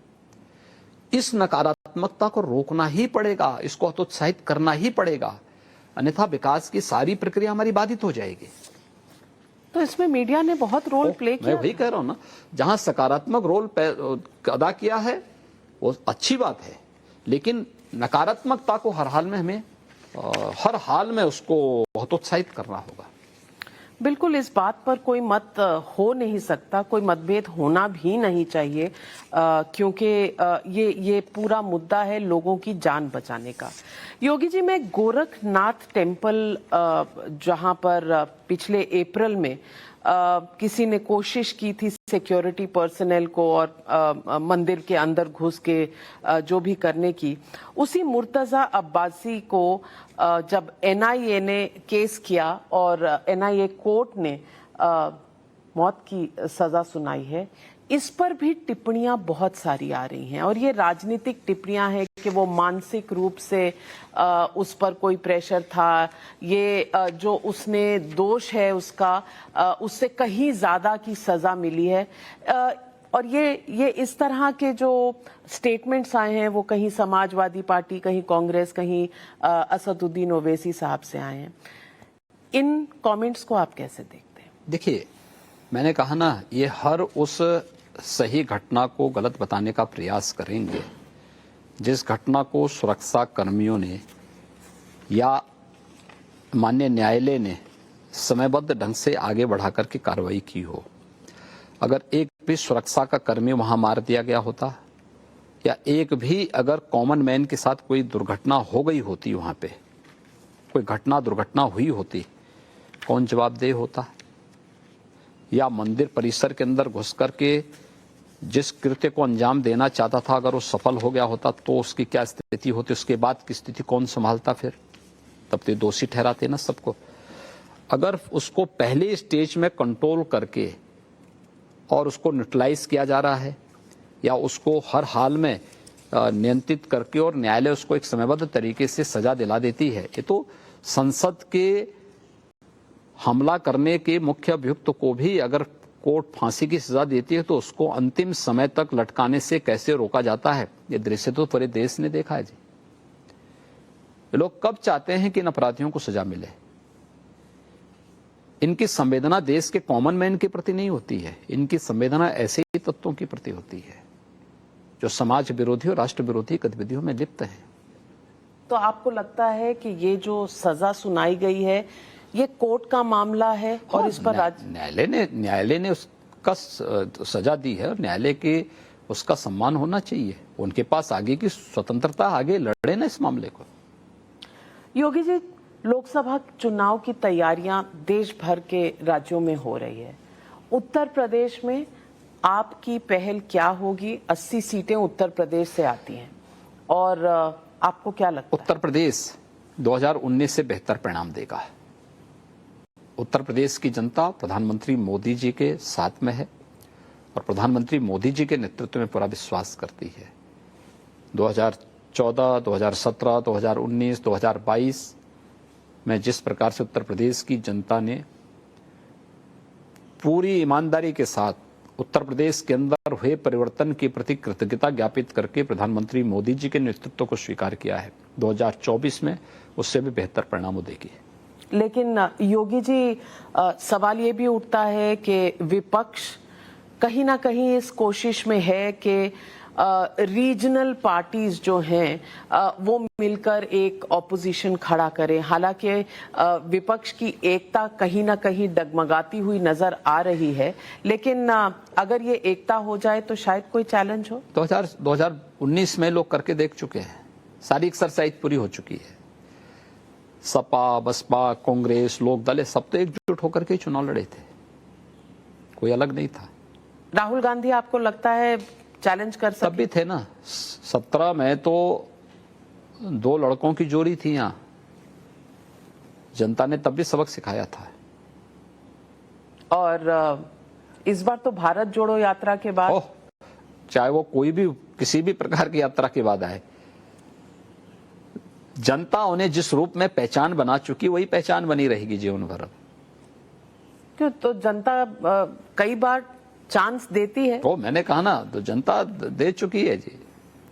इस नकारात्मकता को रोकना ही पड़ेगा, इसको हतोत्साहित करना ही पड़ेगा, अन्यथा विकास की सारी प्रक्रिया हमारी बाधित हो जाएगी। तो इसमें मीडिया ने बहुत रोल प्ले किया। मैं वही कह रहा हूं ना, जहां सकारात्मक रोल अदा किया है वो अच्छी बात है, लेकिन नकारात्मकता को हर हाल में उसको हतोत्साहित करना होगा। बिल्कुल, इस बात पर कोई मत हो नहीं सकता, कोई मतभेद होना भी नहीं चाहिए, क्योंकि ये पूरा मुद्दा है लोगों की जान बचाने का। योगी जी, मैं गोरखनाथ टेम्पल जहां पर पिछले अप्रैल में किसी ने कोशिश की थी सिक्योरिटी पर्सनल को और मंदिर के अंदर घुस के जो भी करने की, उसी मुर्तजा अब्बासी को जब एनआईए ने केस किया और एनआईए कोर्ट ने मौत की सजा सुनाई है, इस पर भी टिप्पणियां बहुत सारी आ रही हैं और ये राजनीतिक टिप्पणियां हैं कि वो मानसिक रूप से उस पर कोई प्रेशर था, ये जो उसने दोष है उसका उससे कहीं ज्यादा की सजा मिली है, और ये इस तरह के जो स्टेटमेंट्स आए हैं वो कहीं समाजवादी पार्टी, कहीं कांग्रेस, कहीं असदुद्दीन ओवैसी साहब से आए हैं। इन कमेंट्स को आप कैसे देखते हैं? देखिए, मैंने कहा ना, ये हर उस सही घटना को गलत बताने का प्रयास करेंगे जिस घटना को सुरक्षा कर्मियों ने या माननीय न्यायालय ने समयबद्ध ढंग से आगे बढ़ाकर के कार्रवाई की हो। अगर एक भी सुरक्षा का कर्मी वहां मार दिया गया होता, या एक भी अगर कॉमन मैन के साथ कोई दुर्घटना हो गई होती, वहां पे कोई दुर्घटना हुई होती, कौन जवाबदेह होता? या मंदिर परिसर के अंदर घुस करके जिस कृत्य को अंजाम देना चाहता था, अगर वो सफल हो गया होता तो उसकी क्या स्थिति होती? उसके बाद की स्थिति कौन संभालता? फिर तब तो दोषी ठहराते ना सबको। अगर उसको पहले स्टेज में कंट्रोल करके और उसको न्यूट्रलाइज किया जा रहा है, या उसको हर हाल में नियंत्रित करके और न्यायालय उसको एक समयबद्ध तरीके से सजा दिला देती है, ये तो संसद के हमला करने के मुख्य अभियुक्त को भी अगर कोर्ट फांसी की सजा देती है तो उसको अंतिम समय तक लटकाने से कैसे रोका जाता है, ये दृश्य तो पूरे देश ने देखा है जी। ये लोग कब चाहते हैं कि इन अपराधियों को सजा मिले? इनकी संवेदना देश के कॉमन मैन के प्रति नहीं होती है, इनकी संवेदना ऐसे ही तत्वों के प्रति होती है जो समाज विरोधी और राष्ट्र विरोधी गतिविधियों में लिप्त हैं। तो आपको लगता है कि ये जो सजा सुनाई गई है ये कोर्ट का मामला है और इस पर न्यायालय ने उसका सजा दी है और न्यायालय के उसका सम्मान होना चाहिए, उनके पास आगे की स्वतंत्रता, आगे लड़े ना इस मामले को। योगी जी, लोकसभा चुनाव की तैयारियां देश भर के राज्यों में हो रही है। उत्तर प्रदेश में आपकी पहल क्या होगी? 80 सीटें उत्तर प्रदेश से आती हैं और आपको क्या लगता है? उत्तर प्रदेश 2019 से बेहतर परिणाम देगा। उत्तर प्रदेश की जनता प्रधानमंत्री मोदी जी के साथ में है और प्रधानमंत्री मोदी जी के नेतृत्व में पूरा विश्वास करती है। 2014, 2017, 2019, 2022 में जिस प्रकार से उत्तर प्रदेश की जनता ने पूरी ईमानदारी के साथ उत्तर प्रदेश के अंदर हुए परिवर्तन के प्रति कृतज्ञता ज्ञापित करके प्रधानमंत्री मोदी जी के नेतृत्व को स्वीकार किया है, 2024 में उससे भी बेहतर परिणाम देगी। लेकिन योगी जी, सवाल ये भी उठता है कि विपक्ष कहीं ना कहीं इस कोशिश में है कि रीजनल पार्टीज जो हैं वो मिलकर एक ऑपोजिशन खड़ा करें। हालांकि विपक्ष की एकता कहीं ना कहीं डगमगाती हुई नजर आ रही है, लेकिन अगर ये एकता हो जाए तो शायद कोई चैलेंज हो। 2019 में लोग करके देख चुके हैं, सारी एक्सरसाइज पूरी हो चुकी है। सपा, बसपा, कांग्रेस, लोक दल सब तो एकजुट होकर के चुनाव लड़े थे, कोई अलग नहीं था। राहुल गांधी आपको लगता है चैलेंज कर तब सकते? भी थे ना, 17 में तो 2 लड़कों की जोड़ी थी यहाँ, जनता ने तब भी सबक सिखाया था। और इस बार तो भारत जोड़ो यात्रा के बाद ओह, चाहे वो कोई भी किसी भी प्रकार की यात्रा के बाद आए, जनता उन्हें जिस रूप में पहचान बना चुकी वही पहचान बनी रहेगी जीवन भर। क्यों? तो जनता कई बार चांस देती है। तो मैंने कहा ना, तो जनता दे चुकी है जी,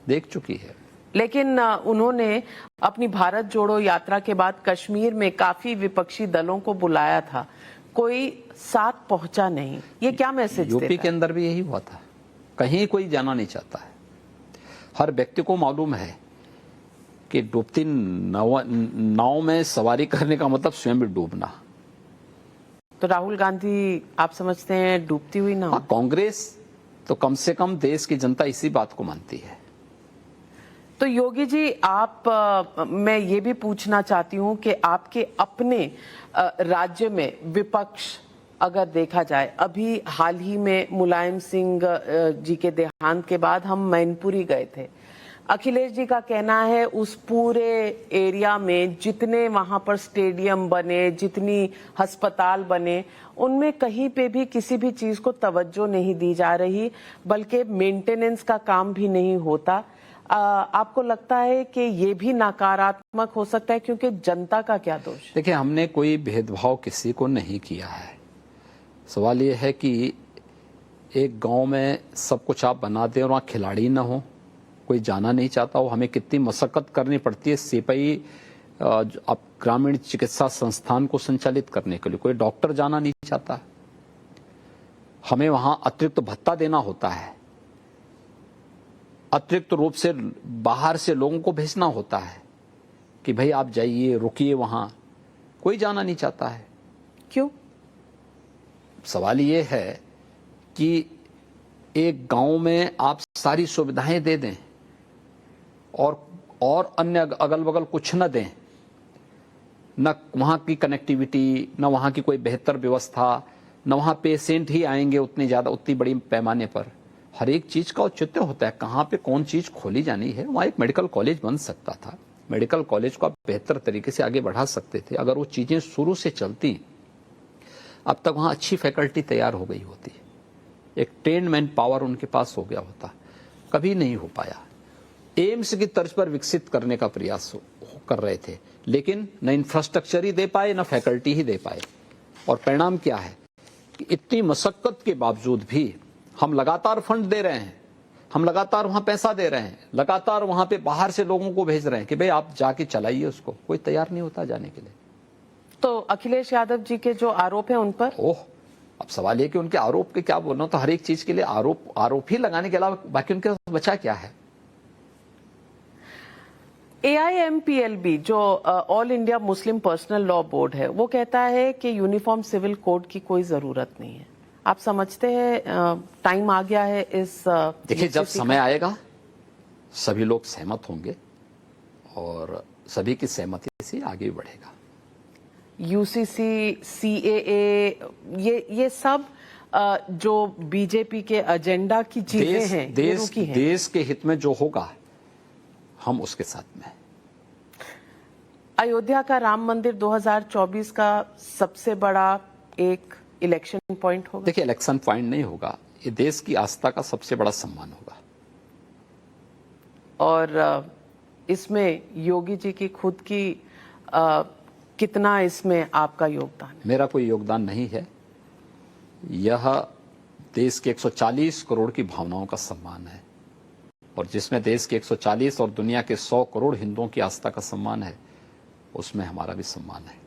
देख चुकी है। लेकिन उन्होंने अपनी भारत जोड़ो यात्रा के बाद कश्मीर में काफी विपक्षी दलों को बुलाया था, कोई साथ पहुंचा नहीं। ये क्या मैसेज देता है? यूपी के अंदर भी यही हुआ था, कहीं कोई जाना नहीं चाहता है। हर व्यक्ति को मालूम है कि डूबती नाव में सवारी करने का मतलब स्वयं भी डूबना। तो राहुल गांधी आप समझते हैं डूबती हुई नाव? हाँ, कांग्रेस तो कम से कम देश की जनता इसी बात को मानती है। तो योगी जी, मैं ये भी पूछना चाहती हूं कि आपके अपने राज्य में विपक्ष अगर देखा जाए, अभी हाल ही में मुलायम सिंह जी के देहांत के बाद हम मैनपुरी गए थे। अखिलेश जी का कहना है उस पूरे एरिया में जितने वहां पर स्टेडियम बने, जितनी अस्पताल बने, उनमें कहीं पे भी किसी भी चीज को तवज्जो नहीं दी जा रही, बल्कि मेंटेनेंस का काम भी नहीं होता। आपको लगता है कि ये भी नकारात्मक हो सकता है? क्योंकि जनता का क्या दोष? देखिए, हमने कोई भेदभाव किसी को नहीं किया है। सवाल ये है कि एक गांव में सब कुछ आप बना दें और वहाँ खिलाड़ी ना हो, कोई जाना नहीं चाहता हो, हमें कितनी मशक्कत करनी पड़ती है सिपाही अब ग्रामीण चिकित्सा संस्थान को संचालित करने के लिए, कोई डॉक्टर जाना नहीं चाहता, हमें वहां अतिरिक्त भत्ता देना होता है, अतिरिक्त रूप से बाहर से लोगों को भेजना होता है कि भाई आप जाइए, रुकिए, वहां कोई जाना नहीं चाहता है। क्यों? सवाल ये है कि एक गांव में आप सारी सुविधाएं दे दें और अन्य अगल बगल कुछ न दें, न वहां की कनेक्टिविटी, न वहां की कोई बेहतर व्यवस्था, न वहां पेशेंट ही आएंगे उतनी बड़ी पैमाने पर। हर एक चीज का औचित्य होता है, कहां पे कौन चीज खोली जानी है। वहां एक मेडिकल कॉलेज बन सकता था, मेडिकल कॉलेज को आप बेहतर तरीके से आगे बढ़ा सकते थे अगर वो चीजें शुरू से चलती। अब तक वहां अच्छी फैकल्टी तैयार हो गई होती, एक ट्रेन्ड मैन पावर उनके पास हो गया होता, कभी नहीं हो पाया। एम्स की तर्ज पर विकसित करने का प्रयास कर रहे थे, लेकिन न इंफ्रास्ट्रक्चर ही दे पाए, न फैकल्टी ही दे पाए। और परिणाम क्या है कि इतनी मशक्कत के बावजूद भी हम लगातार फंड दे रहे हैं, हम लगातार वहां पैसा दे रहे हैं, लगातार वहां पे बाहर से लोगों को भेज रहे हैं कि भाई आप जाके चलाइए उसको, कोई तैयार नहीं होता जाने के लिए। तो अखिलेश यादव जी के जो आरोप हैं उन पर? अब सवाल ये कि उनके आरोप के क्या बोलना, तो हर एक चीज के लिए आरोप ही लगाने के अलावा बाकी उनके पास बचा क्या है। AIMPLB जो all India Muslim personal law board है, वो कहता है कि यूनिफॉर्म सिविल कोड की कोई जरूरत नहीं है। आप समझते हैं टाइम आ गया है इस? देखिए, जब समय आएगा सभी लोग सहमत होंगे और सभी की सहमति से आगे बढ़ेगा। UCC, CAA, ये सब जो बीजेपी के एजेंडा की चीजें हैं, ये रुकी हैं। देश के हित में जो होगा हम उसके साथ में। अयोध्या का राम मंदिर 2024 का सबसे बड़ा एक इलेक्शन पॉइंट होगा। देखिए, इलेक्शन पॉइंट नहीं होगा, ये देश की आस्था का सबसे बड़ा सम्मान होगा। और इसमें योगी जी की खुद की कितना इसमें आपका योगदान है? मेरा कोई योगदान नहीं है, यह देश के 140 करोड़ की भावनाओं का सम्मान है, और जिसमें देश के 140 और दुनिया के 100 करोड़ हिंदुओं की आस्था का सम्मान है, उसमें हमारा भी सम्मान है।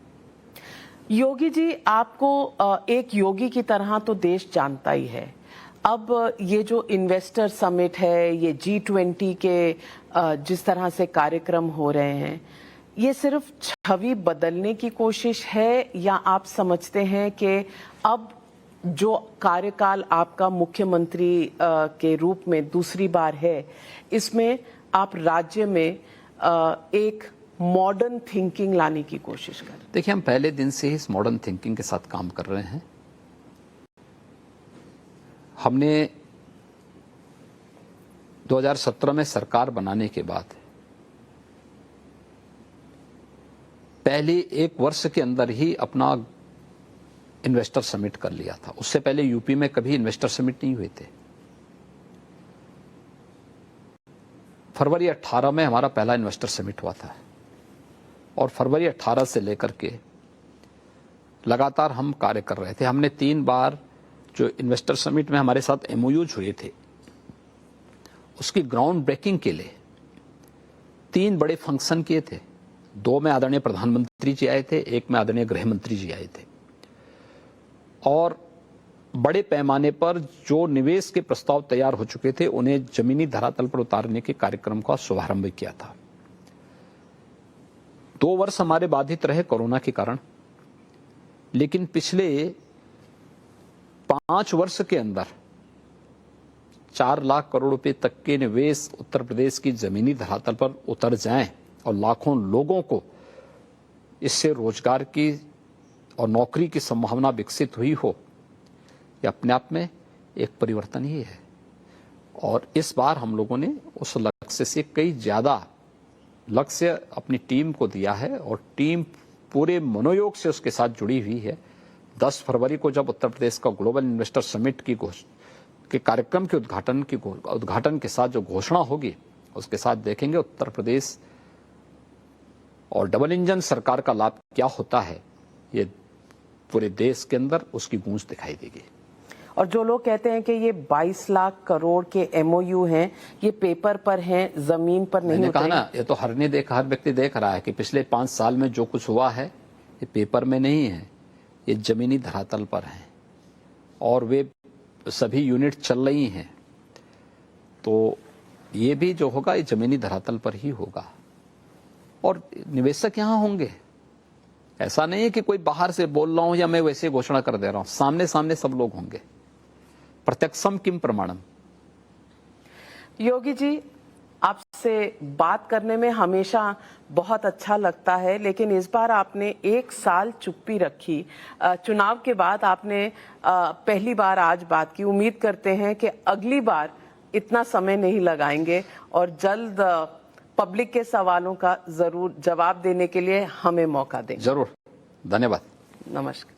योगी जी, आपको एक योगी की तरह तो देश जानता ही है। अब ये जो इन्वेस्टर समिट है, ये G20 के जिस तरह से कार्यक्रम हो रहे हैं, ये सिर्फ छवि बदलने की कोशिश है, या आप समझते हैं कि अब जो कार्यकाल आपका मुख्यमंत्री के रूप में दूसरी बार है, इसमें आप राज्य में एक मॉडर्न थिंकिंग लाने की कोशिश करें? देखिए, हम पहले दिन से ही इस मॉडर्न थिंकिंग के साथ काम कर रहे हैं। हमने 2017 में सरकार बनाने के बाद पहले 1 वर्ष के अंदर ही अपना इन्वेस्टर समिट कर लिया था। उससे पहले यूपी में कभी इन्वेस्टर समिट नहीं हुए थे। फरवरी 18 में हमारा पहला इन्वेस्टर समिट हुआ था और फरवरी 18 से लेकर के लगातार हम कार्य कर रहे थे। हमने 3 बार जो इन्वेस्टर समिट में हमारे साथ एमओयूज हुए थे, उसकी ग्राउंड ब्रेकिंग के लिए 3 बड़े फंक्शन किए थे। 2 में आदरणीय प्रधानमंत्री जी आए थे, 1 में आदरणीय गृह मंत्री जी आए थे और बड़े पैमाने पर जो निवेश के प्रस्ताव तैयार हो चुके थे उन्हें जमीनी धरातल पर उतारने के कार्यक्रम का शुभारंभ किया था। 2 वर्ष हमारे बाधित रहे कोरोना के कारण, लेकिन पिछले 5 वर्ष के अंदर 4 लाख करोड़ रुपए तक के निवेश उत्तर प्रदेश की जमीनी धरातल पर उतर जाएं और लाखों लोगों को इससे रोजगार की और नौकरी की संभावना विकसित हुई हो, यह अपने आप में एक परिवर्तन ही है। और इस बार हम लोगों ने उस लक्ष्य से कई ज्यादा लक्ष्य अपनी टीम को दिया है और टीम पूरे मनोयोग से उसके साथ जुड़ी हुई है। 10 फरवरी को जब उत्तर प्रदेश का ग्लोबल इन्वेस्टर समिट के कार्यक्रम के उद्घाटन के साथ जो घोषणा होगी, उसके साथ देखेंगे उत्तर प्रदेश और डबल इंजन सरकार का लाभ क्या होता है। ये पूरे देश के अंदर उसकी गूंज दिखाई देगी। और जो लोग कहते हैं कि ये 22 लाख करोड़ के एमओयू हैं, ये पेपर पर हैं, जमीन पर नहीं मैंने कहा उतरे। ना, ये तो हर व्यक्ति देख रहा है कि पिछले 5 साल में जो कुछ हुआ है ये पेपर में नहीं है, ये जमीनी धरातल पर है और वे सभी यूनिट चल रही हैं। तो ये भी जो होगा ये जमीनी धरातल पर ही होगा और निवेशक यहां होंगे। ऐसा नहीं है कि कोई बाहर से बोल रहा हूं या मैं वैसे घोषणा कर दे रहा हूं, सामने सामने सब लोग होंगे। प्रत्यक्षम किम प्रमाणम। योगी जी, आपसे बात करने में हमेशा बहुत अच्छा लगता है, लेकिन इस बार आपने 1 साल चुप्पी रखी। चुनाव के बाद आपने पहली बार आज बात की। उम्मीद करते हैं कि अगली बार इतना समय नहीं लगाएंगे और जल्द पब्लिक के सवालों का जरूर जवाब देने के लिए हमें मौका दें। जरूर, धन्यवाद। नमस्कार।